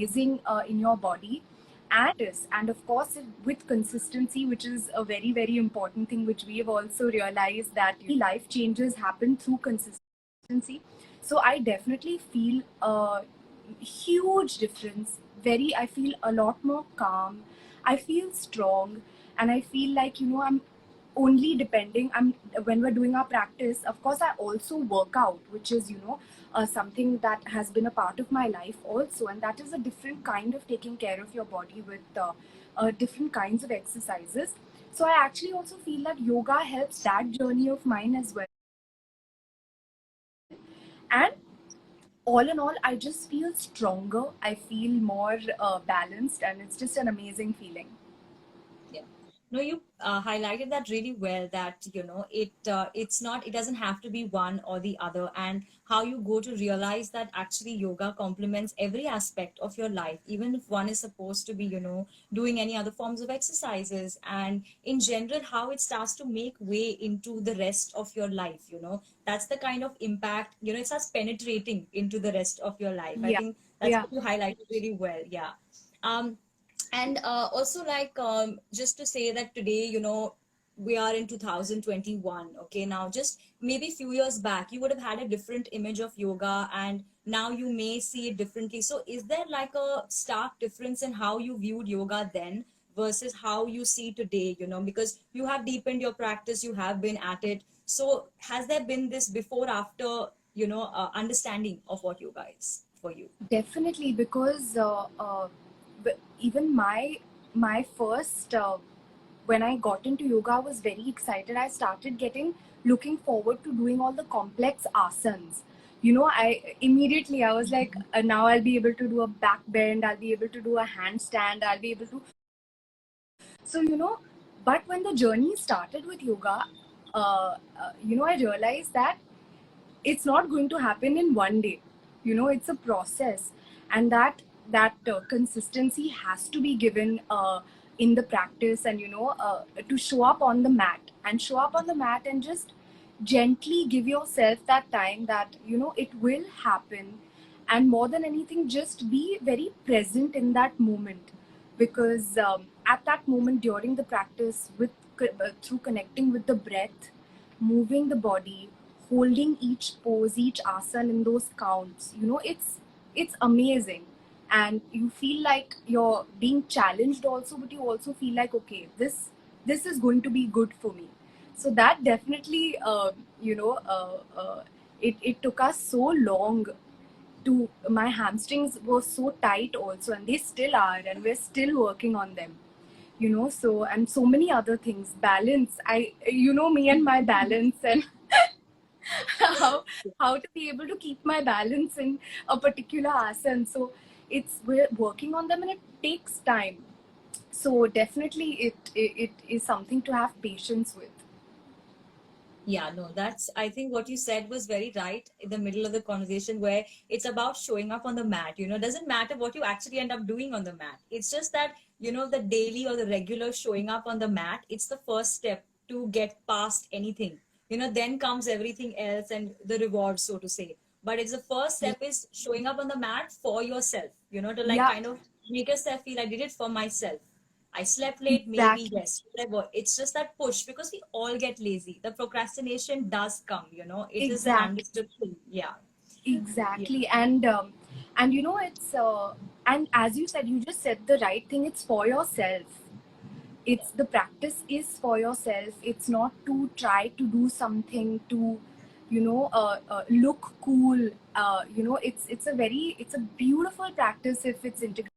amazing in your body. And of course, with consistency, which is a very, very important thing, which we have also realized that life changes happen through consistency. So I definitely feel a huge difference. I feel a lot more calm. I feel strong, and I feel like, I'm only depending. When we're doing our practice, of course, I also work out, which is, something that has been a part of my life also, and that is a different kind of taking care of your body with different kinds of exercises. So I actually also feel that yoga helps that journey of mine as well. And all in all, I just feel stronger. I feel more balanced, and it's just an amazing feeling. Yeah. No, you highlighted that really well, that it's not, it doesn't have to be one or the other, and how you go to realize that actually yoga complements every aspect of your life, even if one is supposed to be doing any other forms of exercises, and in general how it starts to make way into the rest of your life. That's the kind of impact, it starts penetrating into the rest of your life. I Yeah, think that's yeah. what you highlighted really well. Yeah. And also, like, just to say that today, we are in 2021. Okay, now just maybe few years back you would have had a different image of yoga, and now you may see it differently. So is there like a stark difference in how you viewed yoga then versus how you see today? Because you have deepened your practice, you have been at it. So has there been this before after, understanding of what yoga is for you? Definitely, because even my first when I got into yoga, I was very excited. I started looking forward to doing all the complex asanas. I was like, now I'll be able to do a back bend. I'll be able to do a handstand. I'll be able to. So but when the journey started with yoga, I realized that it's not going to happen in one day. It's a process, and that consistency has to be given in the practice, and to show up on the mat and just gently give yourself that time, that it will happen. And more than anything, just be very present in that moment, because at that moment during the practice, through connecting with the breath, moving the body, holding each pose, each asana in those counts, it's amazing. And you feel like you're being challenged also, but you also feel like, okay, this is going to be good for me. So that definitely, it took us so long to, my hamstrings were so tight also, and they still are, and we're still working on them. So, and so many other things, balance, me and my balance, and how how to be able to keep my balance in a particular asana. So we're working on them, and it takes time. So definitely, it is something to have patience with. Yeah, no, I think what you said was very right in the middle of the conversation, where it's about showing up on the mat. Doesn't matter what you actually end up doing on the mat. It's just that, the daily or the regular showing up on the mat, it's the first step to get past anything. Then comes everything else and the reward, so to say. But it's the first step is showing up on the mat for yourself, to like Yeah, kind of make yourself feel I did it for myself. I slept late, maybe, exactly. yes, whatever. It's just that push, because we all get lazy. The procrastination does come, it is an Exactly. understood thing. Yeah. Yeah. Exactly. And it's and as you said, you just said the right thing. It's for yourself. Yeah. It's, the practice is for yourself. It's not to try to do something to look cool. It's a beautiful practice if it's integrated